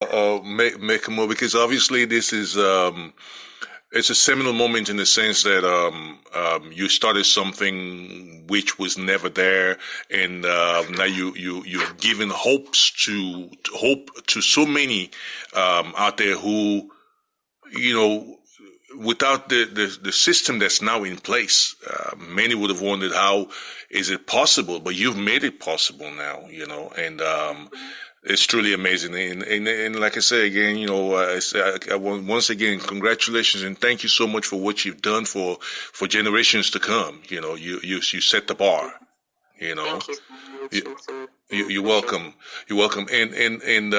make more, because obviously this is it's a seminal moment in the sense that you started something which was never there, and now you're giving hope to so many out there who, you know, without the system that's now in place, many would have wondered how is it possible, but you've made it possible now, you know, and it's truly amazing. And like I say again, you know, I want, once again, congratulations and thank you so much for what you've done for generations to come. You know, you set the bar, you know. Thank you so much. You're welcome. You're welcome. And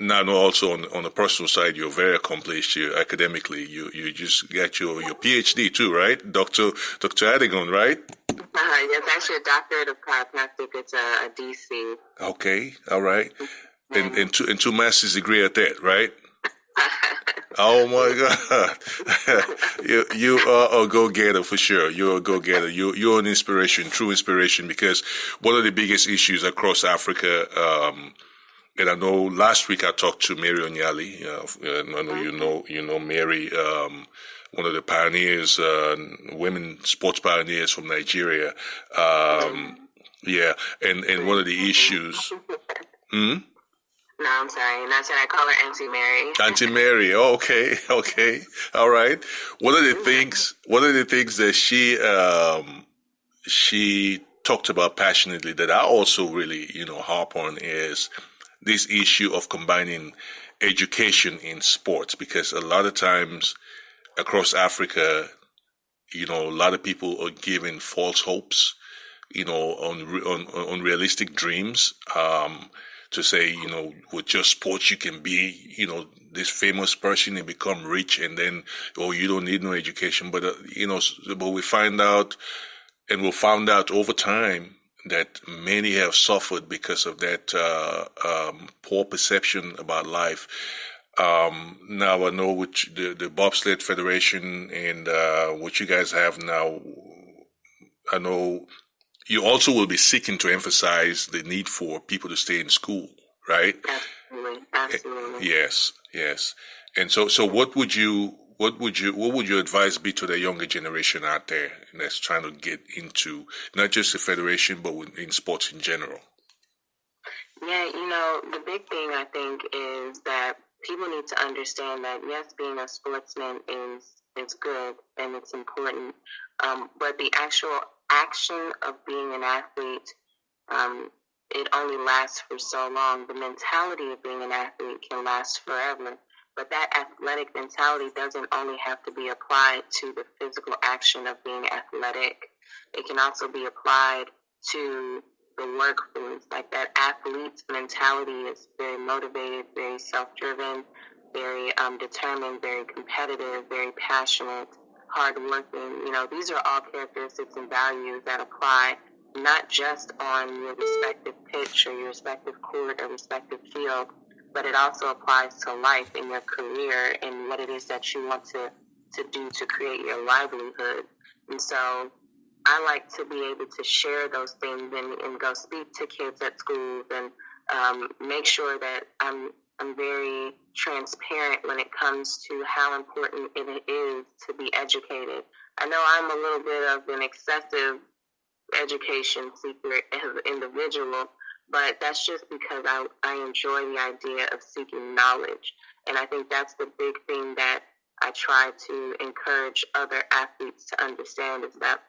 now, no, also on the personal side, you're very accomplished. You academically, you just got your PhD too, right, Dr. Adigun, right? It's actually a doctorate of chiropractic. It's a DC. Okay, all right, and two master's degree at that, right? Oh my God, you are a go-getter for sure. You're a go-getter. You're an inspiration, true inspiration, because one of the biggest issues across Africa. And I know last week I talked to Mary Onyali. I know you know Mary, one of the pioneers, women sports pioneers from Nigeria. Yeah, and one of the issues. Hmm? No, I'm sorry. Not saying I call her Auntie Mary. Auntie Mary. Oh, okay, all right. One of the things that she talked about passionately that I also really, you know, harp on is this issue of combining education in sports, because a lot of times across Africa, you know, a lot of people are given false hopes, you know, on unrealistic dreams, to say, you know, with just sports you can be, you know, this famous person and become rich, and then, oh, you don't need no education. But you know, but we find out, and we'll find out over time, that many have suffered because of that poor perception about life. Now I know which the Bobsled Federation and what you guys have now. I know you also will be seeking to emphasize the need for people to stay in school, right? Absolutely. Yes. And so what would your advice be to the younger generation out there that's trying to get into not just the federation, but in sports in general? Yeah, you know, the big thing I think is that people need to understand that yes, being a sportsman is good and it's important, but the actual action of being an athlete, it only lasts for so long. The mentality of being an athlete can last forever. But that athletic mentality doesn't only have to be applied to the physical action of being athletic. It can also be applied to the workforce. Like that athlete's mentality is very motivated, very self-driven, very determined, very competitive, very passionate, hardworking. You know, these are all characteristics and values that apply not just on your respective pitch or your respective court or respective field, but it also applies to life in your career and what it is that you want to do to create your livelihood. And so I like to be able to share those things and go speak to kids at schools and make sure that I'm very transparent when it comes to how important it is to be educated. I know I'm a little bit of an excessive education seeker as an individual, but that's just because I enjoy the idea of seeking knowledge. And I think that's the big thing that I try to encourage other athletes to understand, is that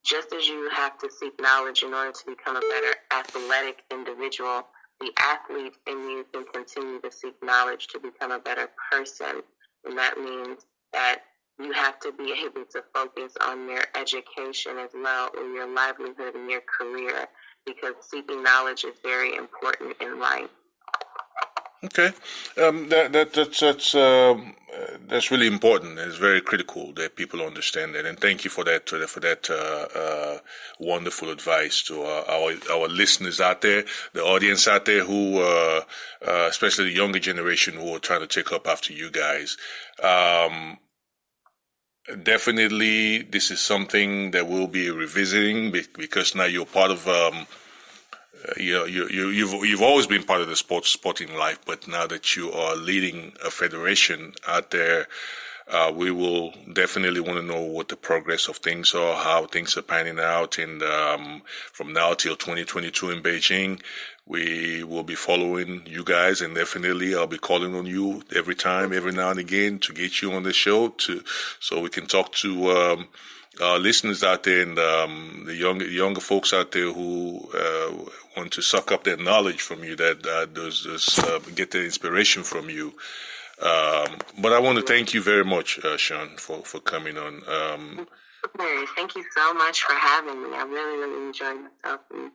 just as you have to seek knowledge in order to become a better athletic individual, the athlete in you can continue to seek knowledge to become a better person. And that means that you have to be able to focus on your education as well, or your livelihood and your career, because seeking knowledge is very important in life. Okay, that's really important. It's very critical that people understand that, and thank you for that wonderful advice to our listeners out there, the audience out there who, especially the younger generation who are trying to take up after you guys. Definitely, this is something that we'll be revisiting because now you're part of you've always been part of the sporting life, but now that you are leading a federation out there, we will definitely want to know what the progress of things are, how things are panning out, and from now till 2022 in Beijing, we will be following you guys, and definitely I'll be calling on you every now and again, to get you on the show, so we can talk to our listeners out there, and the younger folks out there who want to suck up that knowledge from you, that get the inspiration from you. But I want to thank you very much, Sean, for coming on. Thank you so much for having me. I really, really enjoyed myself, and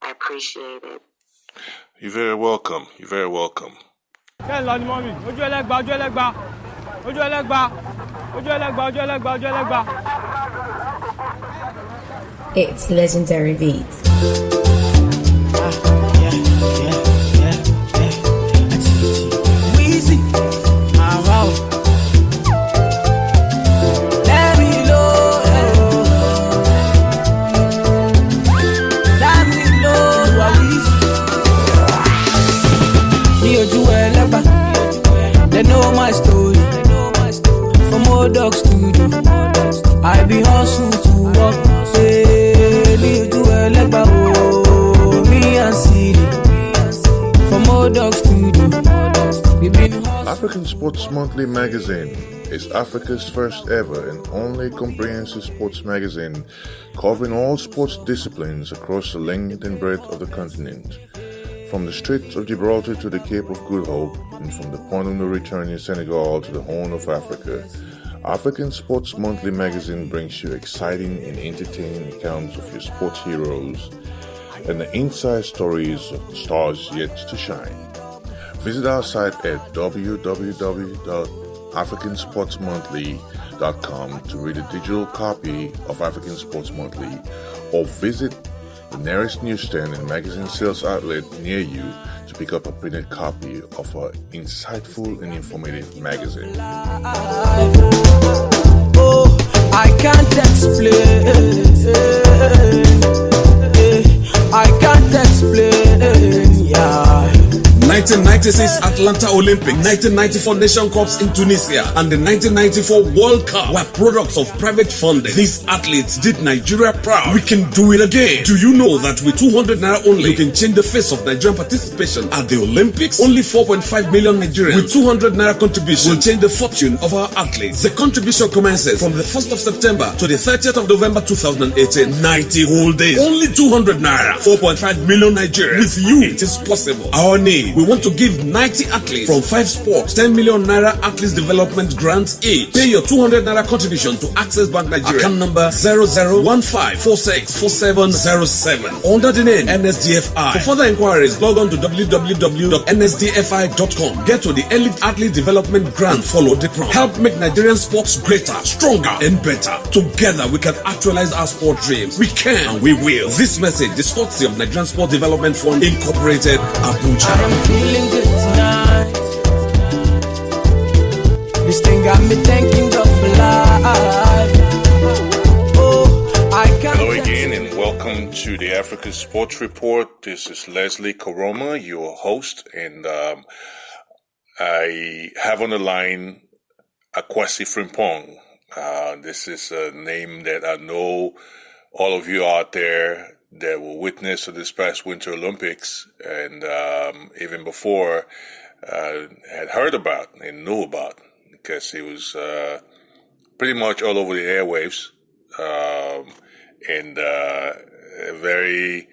I appreciate it. You're very welcome. You're very welcome. It's legendary beats. They know my story. From old dog studio, I be hustle to work. Hey, do a legba, me and Siri. From old dog studio, we been hustle. African Sports Monthly magazine is Africa's first ever and only comprehensive sports magazine covering all sports disciplines across the length and breadth of the continent. From the Straits of Gibraltar to the Cape of Good Hope, and from the Point of No Return in Senegal to the Horn of Africa, African Sports Monthly magazine brings you exciting and entertaining accounts of your sports heroes and the inside stories of the stars yet to shine. Visit our site at www.africansportsmonthly.com to read a digital copy of African Sports Monthly, or visit the nearest newsstand and magazine sales outlet near you to pick up a printed copy of our insightful and informative magazine. Oh, I can't explain. I can't explain. Yeah. 1996 Atlanta Olympics, 1994 Nation Cups in Tunisia, and the 1994 World Cup were products of private funding. These athletes did Nigeria proud. We can do it again. Do you know that with 200 naira only, you can change the face of Nigerian participation at the Olympics? Only 4.5 million Nigerians with 200 naira contribution will change the fortune of our athletes. The contribution commences from the 1st of September to the 30th of November 2018. 90 whole days. Only 200 naira. 4.5 million Nigerians. With you, it is possible. Our name. We want to give 90 athletes from 5 sports 10 million naira athletes development grants each. Pay your 200 naira contribution to Access Bank Nigeria. Account number 0015464707 under the name NSDFI. For further inquiries, log on to www.nsdfi.com. Get to the Elite Athlete Development Grant. Follow the prompt. Help make Nigerian sports greater, stronger, and better. Together, we can actualize our sport dreams. We can and we will. This message is courtesy of Nigerian Sport Development Fund Incorporated, Abuja. I'm feeling good tonight. This thing got me thanking God for life. Oh, I can't. Hello again, and welcome to the Africa Sports Report. This is Leslie Koroma, your host, and I have on the line Akwasi Frimpong. This is a name that I know all of you out there that were witness to this past Winter Olympics, and even before had heard about and knew about, because it was pretty much all over the airwaves, and a very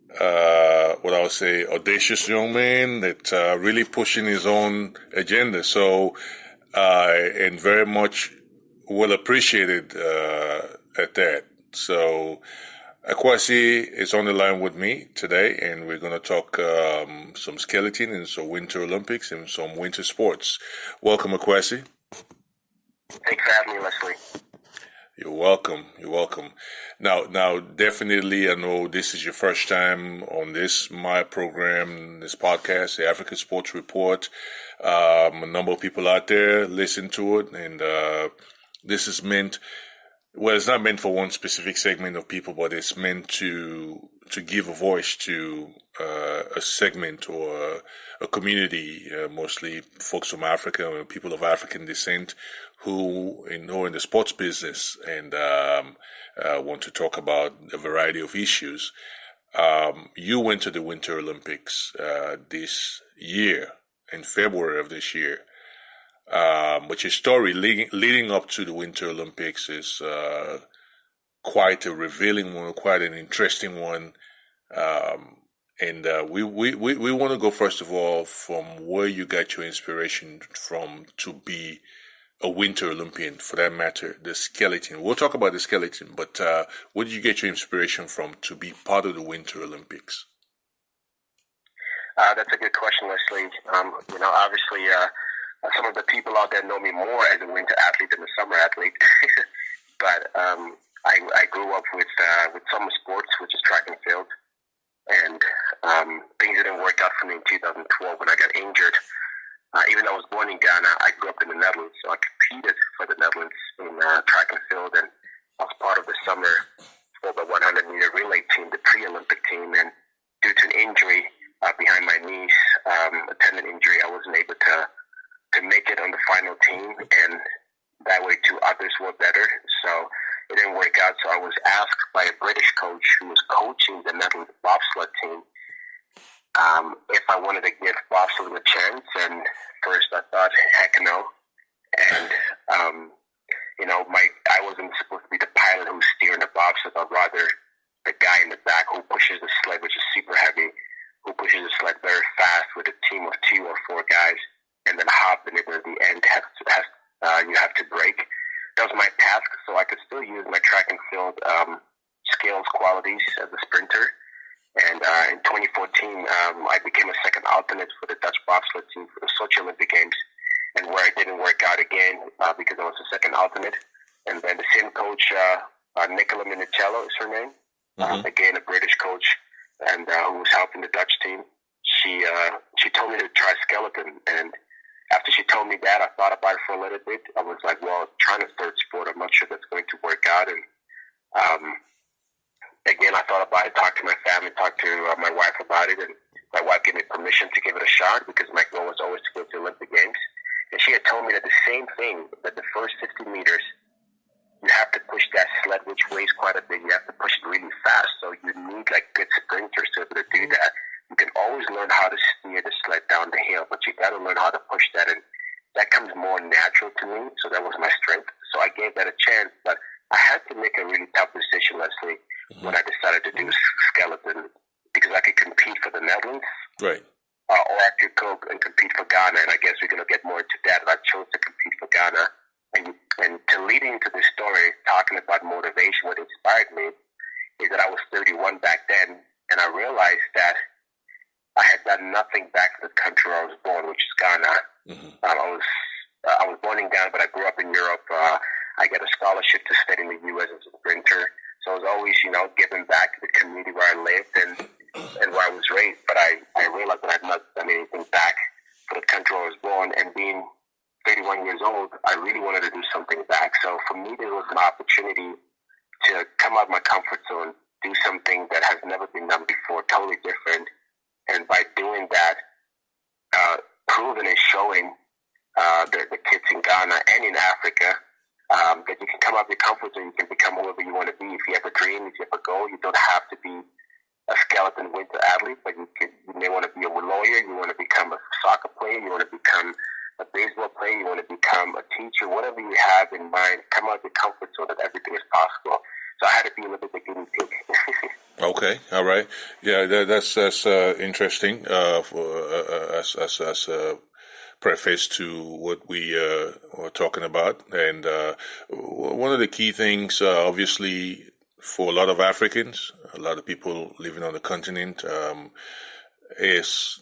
what I would say audacious young man that really pushing his own agenda. So and very much well appreciated at that. So Akwasi is on the line with me today, and we're going to talk some skeleton and some Winter Olympics and some winter sports. Welcome, Akwasi. Thanks for having me, Leslie. You're welcome. You're welcome. Now, definitely, I know this is your first time on my program, this podcast, the Africa Sports Report. A number of people out there listen to it, and this is meant. Well, it's not meant for one specific segment of people, but it's meant to to give a voice to a segment or a community, mostly folks from Africa or people of African descent who know in the sports business and want to talk about a variety of issues. You went to the Winter Olympics this year, in February of this year. But your story leading up to the Winter Olympics is quite a revealing one, quite an interesting one. And we want to go first of all from where you got your inspiration from to be a Winter Olympian, for that matter, the skeleton. We'll talk about the skeleton, but where did you get your inspiration from to be part of the Winter Olympics? That's a good question, Leslie. Obviously, some of the people out there know me more as a winter athlete than a summer athlete. But I grew up with summer sports, which is track and field. And things didn't work out for me in 2012 when I got injured. Even though I was born in Ghana, I grew up in the Netherlands, so I competed for the Netherlands in track and field, and I was part of the summer for the 100-meter relay team, the pre-Olympic team, and due to an injury behind my knees, a tendon injury, I wasn't able to make it on the final team, and that way two others were better, so it didn't work out. So I was asked by a British coach who was coaching the Netherlands bobsled team if I wanted to give bobsled a chance, and first I thought, heck no. And, I wasn't supposed to be the pilot who's steering the bobsled, but rather the guy in the back who pushes the sled, which is super heavy, who pushes the sled very fast with a team of 2 or 4 guys, and then hop in it at the end, you have to brake. That was my task, so I could still use my track and field skills, qualities as a sprinter. And in 2014, I became a second alternate for the Dutch bobsled team for the Sochi Olympic Games, and where it didn't work out again because I was a second alternate. And then the same coach, Nicola Minicello is her name, again a British coach, and who was helping the Dutch team. She told me to try skeleton, and after she told me that, I thought about it for a little bit. I was like, well, trying a third sport, I'm not sure that's going to work out. And again, I thought about it, talked to my family, talked to my wife about it, and my wife gave me permission to give it a shot because my goal was always to go to the Olympic Games. And she had told me that the same thing, that the first 50 meters, you have to push that sled, which weighs quite a bit. You have to push it really fast, so you need good sprinters to be able to do that. You can always learn how to steer the sled down the hill, but you got to learn how to push that, and that comes more natural to me, so that was my strength. So I gave that a chance, but I had to make a really tough decision, Leslie, when I decided to do skeleton, because I could compete for the Netherlands, right? Or I could go and compete for Ghana, and I guess we're going to get more into that, but I chose to compete for Ghana. And to lead into this story, talking about motivation, what inspired me is that I was 31 back then, and I realized that I had done nothing back to the country where I was born, which is Ghana. I was born in Ghana, but I grew up in Europe. I got a scholarship to study in the U.S. as a sprinter. So I was always, giving back to the community where I lived and where I was raised. But I realized that I had not done anything back for the country where I was born. And being 31 years old, I really wanted to do something back. So for me, there was an opportunity to come out of my comfort zone, do something that has never been done before, totally different. And by doing that, proving and showing the kids in Ghana and in Africa that you can come out of your comfort zone, you can become whoever you want to be. If you have a dream, if you have a goal, you don't have to be a skeleton winter athlete, but you may want to be a lawyer, you want to become a soccer player, you want to become a baseball player, you want to become a teacher, whatever you have in mind, come out of your comfort zone that everything is possible. So I had to be a little bit guinea pig. Okay, all right. Yeah, that's interesting as a preface to what we were talking about. And one of the key things, obviously, for a lot of Africans, a lot of people living on the continent, is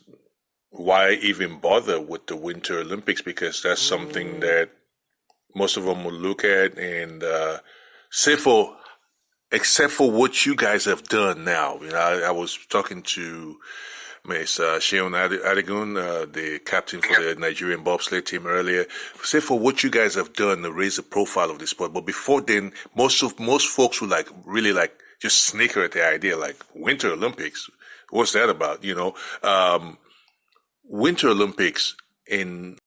why even bother with the Winter Olympics, because that's something that most of them will look at and say except for what you guys have done now. I was talking to Ms. Seun Adigun, the captain for the Nigerian bobsled team earlier. Say for what you guys have done to raise the profile of the sport. But before then, most folks would really just snicker at the idea, like Winter Olympics. What's that about? Winter Olympics in